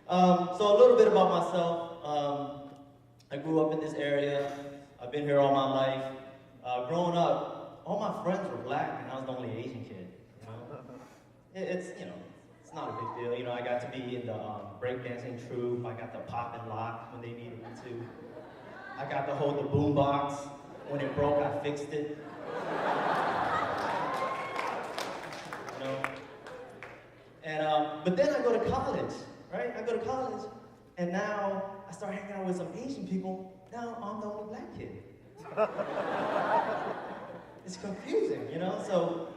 So a little bit about myself. I grew up in this area. I've been here all my life. Growing up, all my friends were black, and I was the only Asian kid. You know? It's not a big deal. You know, I got to be in the breakdancing troupe. I got to pop and lock when they needed me to. I got to hold the boombox. When it broke, I fixed it. You know. And but then I go to college, right? I go to college, and now I start hanging out with some Asian people. Now I'm the only black kid. It's confusing, you know? So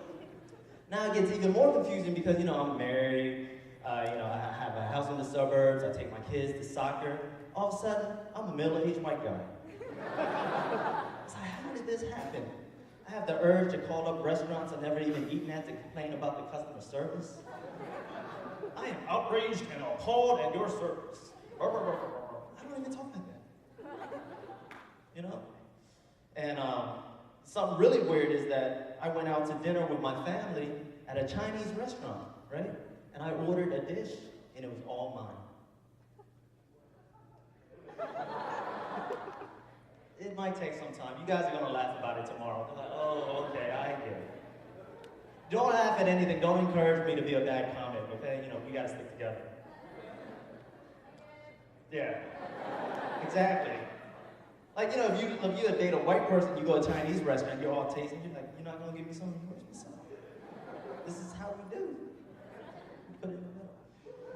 now it gets even more confusing because, you know, I'm married, I have a house in the suburbs, I take my kids to soccer. All of a sudden, I'm a middle-aged white guy. It's like, how did this happen? I have the urge to call up restaurants I've never even eaten at to complain about the customer service. I am outraged and appalled at your service. I don't even talk like that. You know? And something really weird is that I went out to dinner with my family at a Chinese restaurant, right? And I ordered a dish, and it was all mine. It might take some time. You guys are gonna laugh about it tomorrow. They're like, oh, okay, I get it. Don't laugh at anything. Don't encourage me to be a bad comic, okay? You know, we gotta stick together. Yeah, exactly. Like, you know, if you date a white person, you go to a Chinese restaurant, you're all tasting, you're like, you're not gonna give me some of yours? This is how we do. Put it in the middle.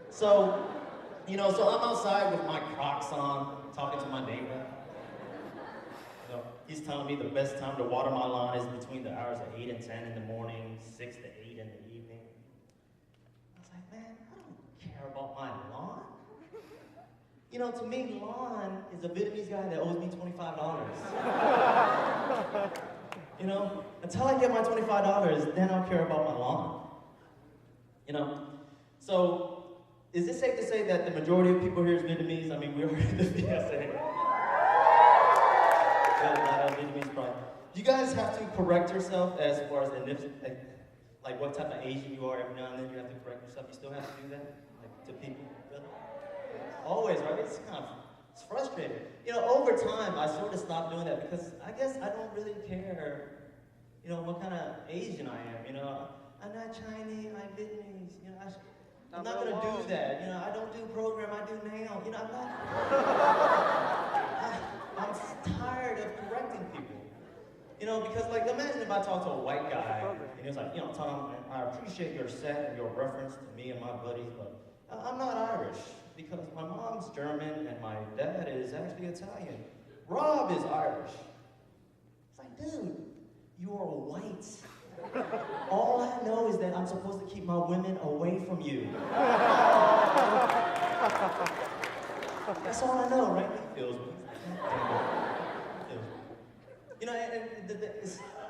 So, you know, so I'm outside with my Crocs on, talking to my neighbor. You know, he's telling me the best time to water my lawn is between the hours of 8 and 10 in the morning, 6 to 8 in the evening. I was like, man, I don't care about my lawn. You know, to me, lawn is a Vietnamese guy that owes me $25. You know, until I get my $25, then I'll care about my lawn. You know, so is it safe to say that the majority of people here is Vietnamese? I mean, we already the VSA. Vietnamese pride. Do you guys have to correct yourself as far as like what type of Asian you are? Every now and then you have to correct yourself. You still have to do that, like to people. Really? Always, right? It's frustrating. You know, over time, I sort of stopped doing that because I guess I don't really care, you know, what kind of Asian I am. You know, I'm not Chinese, I'm Vietnamese. You know, I'm not gonna do that. You know, I don't do program, I do nail. You know, I'm not. I'm tired of correcting people. You know, because like, imagine if I talk to a white guy and he was like, you know, Tom, I appreciate your set and your reference to me and my buddies, but I'm not Irish because my mom's German and my dad is actually Italian. Rob is Irish. It's like, dude, you are white. All I know is that I'm supposed to keep my women away from you. That's all I know, right? He feels me.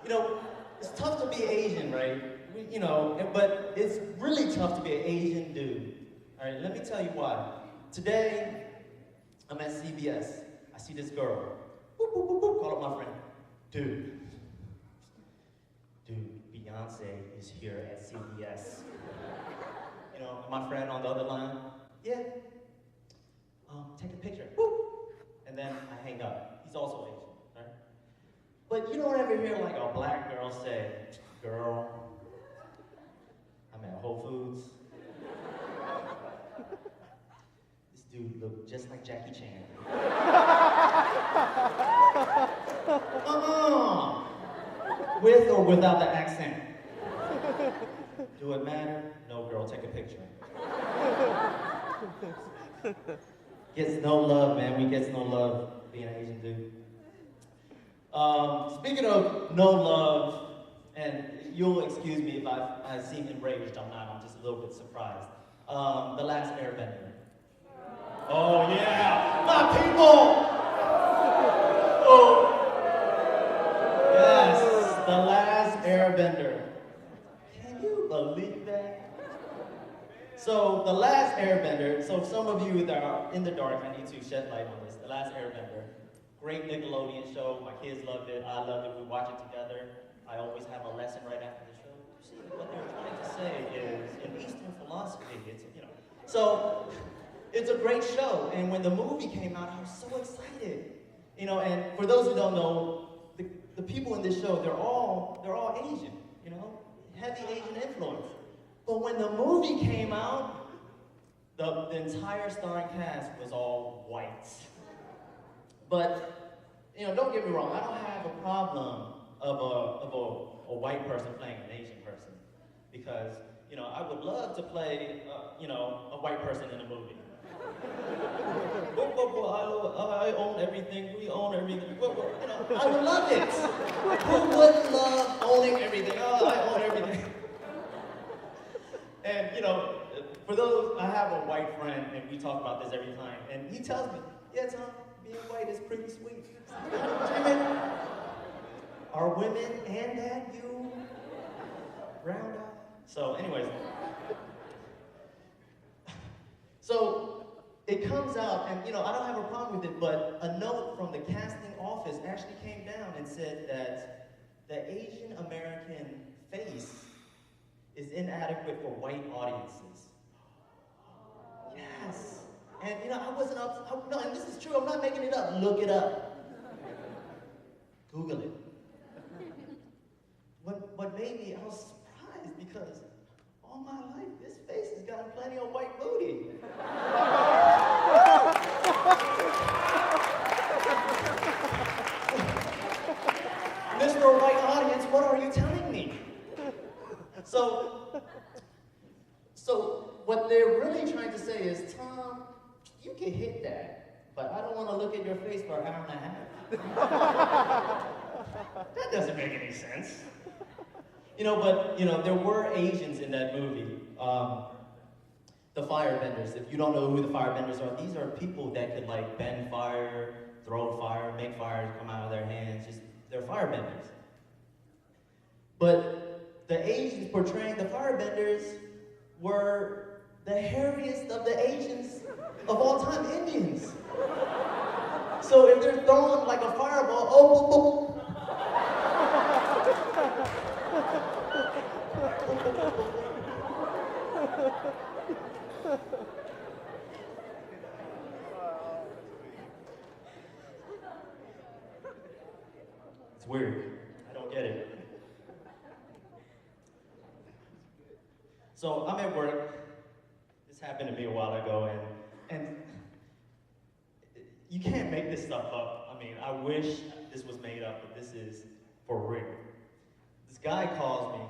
You know, it's tough to be Asian, right? You know, but it's really tough to be an Asian dude. All right, let me tell you why. Today, I'm at CBS. I see this girl. Boop, boop, boop, boop. Call up my friend. Dude, Beyonce is here at CBS. You know, my friend on the other line, yeah. Take a picture. Boop. And then I hang up. He's also Asian, right? But you don't ever hear like a black girl say, girl, I'm at Whole Foods. This dude looked just like Jackie Chan. With or without the accent? Do it matter? No, girl, take a picture. Gets no love, man. We gets no love being an Asian dude. Speaking of no love, and you'll excuse me if I seem enraged. I'm not. I'm just a little bit surprised. The Last Airbender. Oh yeah, my people. Oh yes, The Last Airbender. Can you believe that? So, The Last Airbender, so some of you that are in the dark, I need to shed light on this. The Last Airbender, great Nickelodeon show. My kids loved it, I loved it, we watch it together. I always have a lesson right after the show. You see, what they're trying to say is, in Eastern philosophy, it's, you know. So, it's a great show. And when the movie came out, I was so excited. You know, and for those who don't know, the people in this show, they're all Asian, you know, heavy Asian influence. But when the movie came out, the entire starring cast was all white. But, you know, don't get me wrong, I don't have a problem of a white person playing an Asian person. Because, you know, I would love to play, you know, a white person in a movie. I own everything, we own everything. You know, I would love it. Who wouldn't love owning everything? Oh, I own everything. And, you know, for those, I have a white friend, and we talk about this every time, and he tells me, yeah, Tom, being white is pretty sweet. Are women and that you round up? So anyways, so it comes out, and you know, I don't have a problem with it, but a note from the casting office actually came down and said that the Asian American face is inadequate for white audiences. Yes. And you know, I wasn't up, no, and this is true, I'm not making it up. Look it up. Google it. What made me, I was surprised because all my life, this face has gotten plenty of white booty. Mr. White Audience, what are you telling me? So what they're really trying to say is, Tom, you can hit that, but I don't want to look at your face for an hour and a half. That doesn't make any sense. You know, but, you know, there were Asians in that movie. The firebenders. If you don't know who the firebenders are, these are people that could, like, bend fire, throw fire, make fire come out of their hands. Just, they're firebenders. But the Asians portraying the firebenders were the hairiest of the Asians of all time, Indians. So if they're throwing like a fireball, oh, it's weird. I don't get it. So I'm at work. This happened to me a while ago, and you can't make this stuff up. I mean, I wish this was made up, but this is for real. This guy calls me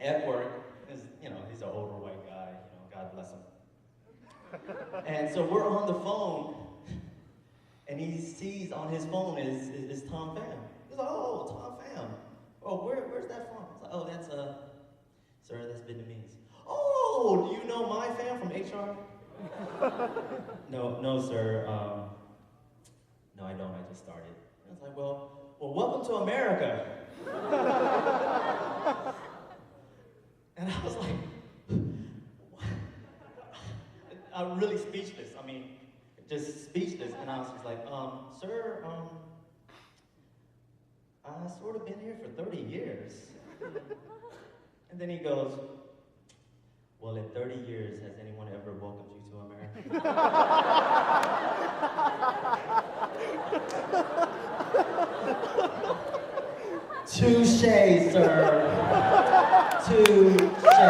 at work. You know, he's an older white guy. You know, God bless him. And so we're on the phone, and he sees on his phone is Tom Pham. He's like, oh, Tom Pham. Oh, where's that from? He's like, oh, that's sir, that's Vietnamese. Oh, do you know my fam from HR? No, sir. No, I don't. I just started. I was like, well, welcome to America. And I was like, what? I'm really speechless. I mean, just speechless. And I was just like, sir, I've sort of been here for 30 years. And then he goes, well, in 30 years, has anyone ever welcomed you to America? Touché, sir. Touché.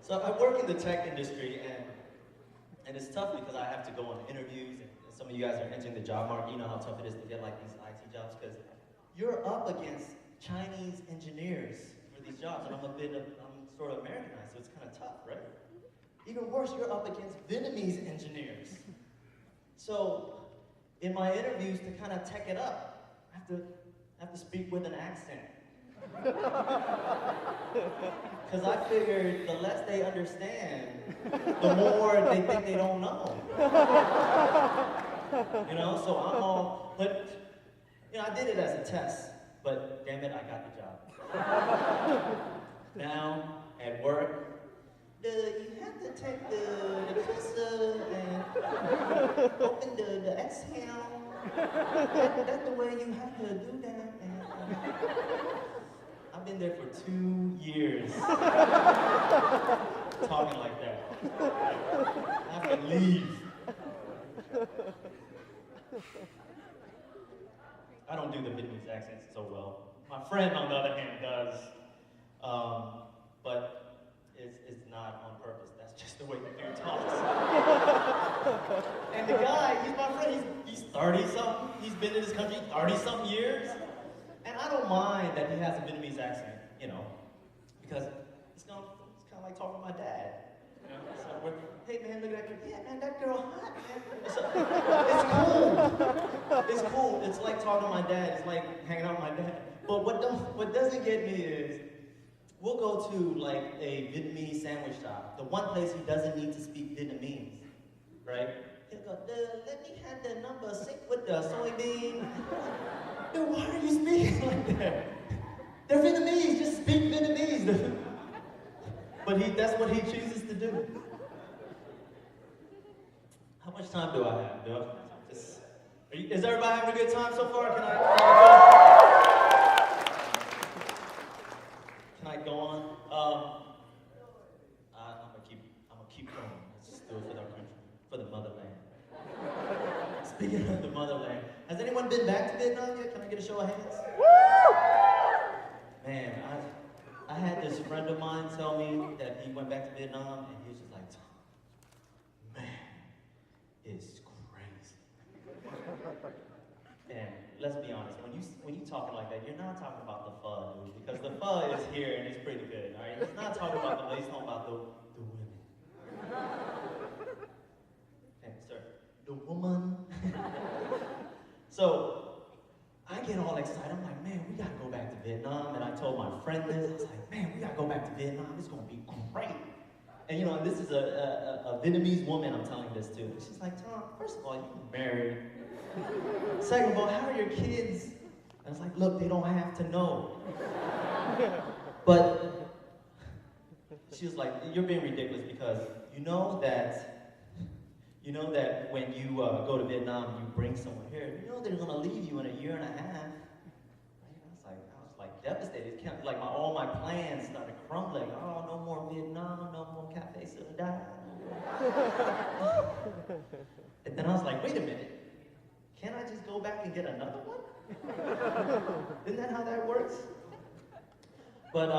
So I work in the tech industry, and it's tough because I have to go on interviews, and some of you guys are entering the job market. You know how tough it is to get like these IT jobs because you're up against Chinese engineers for these jobs, and I'm sort of Americanized, so it's kind of tough, right? Even worse, you're up against Vietnamese engineers. So in my interviews, to kind of tech it up, I have to speak with an accent. Because I figured the less they understand, the more they think they don't know. You know, so I'm all, but, you know, I did it as a test, but damn it, I got the job. Now, at work, you have to take the cursor and open the exhale. That's the way you have to do that. I've been there for 2 years. Talking like that. I have to leave. I don't do the Vietnamese accents so well. My friend, on the other hand, does. But it's not on purpose. That's just the way the dude talks. And the guy, he's my friend. He's 30-something. He's been in this country 30-something years. And I don't mind that he has a Vietnamese accent, you know, because it's kind of like talking to my dad. You know? So hey man, look at that girl. Yeah man, that girl hot, man. It's cool. It's like talking to my dad. It's like hanging out with my dad. But what doesn't get me is, we'll go to like a Vietnamese sandwich shop. The one place he doesn't need to speak Vietnamese, right? He'll go, let me have the number 6 with the soybean. Dude, why are you speaking like that? They're Vietnamese, just speak Vietnamese. But that's what he chooses to do. How much time do I have? Is everybody having a good time so far? Can I go on? I'm gonna keep going. Let's just do it for our country, for the motherland. Speaking of the motherland, has anyone been back to Vietnam yet? Can I get a show of hands? Woo! Man, I had this friend of mine tell me that he went back to Vietnam, and he was just like, man, it's crazy. And let's be honest, when you talking like that, you're not talking about the pho, dude, because the pho is here and it's pretty good, all right? He's not talking about the pho, he's talking about the women. Okay, sir, the woman. So, I get all excited. I'm like, man, we gotta go back to Vietnam. And I told my friend this. I was like, man, we gotta go back to Vietnam. It's gonna be great. And you know, this is a Vietnamese woman I'm telling this to. And she's like, Tom, first of all, you're married. Second of all, how are your kids? And I was like, look, they don't have to know. But she was like, you're being ridiculous because you know that when you go to Vietnam and you bring someone here, you know they're gonna leave you in a year and a half. Right? I was like devastated. Like all my plans started crumbling. Oh, no more Vietnam, no more Cafe Soda. And then I was like, wait a minute. Can't I just go back and get another one? Isn't that how that works? But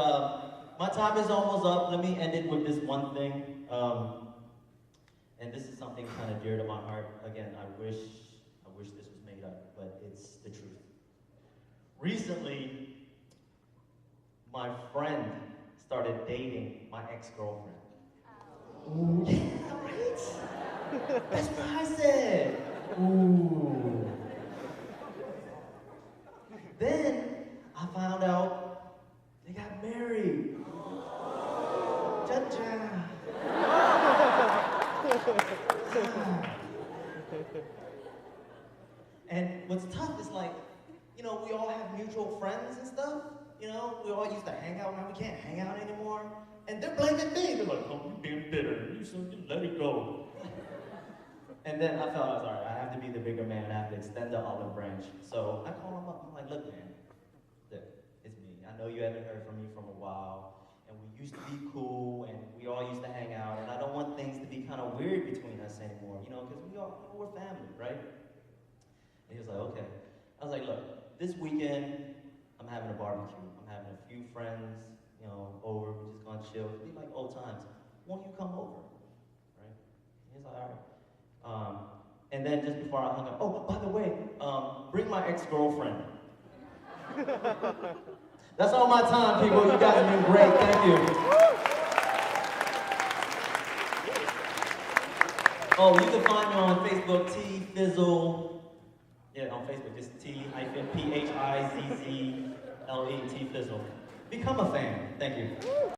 my time is almost up. Let me end it with this one thing. And this is something kind of dear to my heart. Again, I wish this was made up, but it's the truth. Recently, my friend started dating my ex-girlfriend. Ooh, yeah, right? That's what I said. Ooh. Then I found out they got married. Cha-cha. And what's tough is like, you know, we all have mutual friends and stuff. You know, we all used to hang out. Now we can't hang out anymore. And they're blaming me. They're like, oh, you're being bitter. You should let it go. And then I felt, all right, I have to be the bigger man. I have to extend the olive branch. So I called him up. I'm like, look, man, look, it's me. I know you haven't heard from me from a while. And we used to be cool, and we all used to hang out, and I don't want things to be kind of weird between us anymore, you know, because we're family, right? And he was like, okay. I was like, look, this weekend, I'm having a barbecue. I'm having a few friends, you know, over. We're just gonna chill. It'll be like old times. Won't you come over, right? He's like, all right. And then just before I hung up, oh, by the way, bring my ex-girlfriend. That's all my time, people. You guys have been great. Thank you. Oh, you can find me on Facebook, T-Phizzle. Yeah, on Facebook, just T-Phizzle, T-Phizzle. Become a fan. Thank you.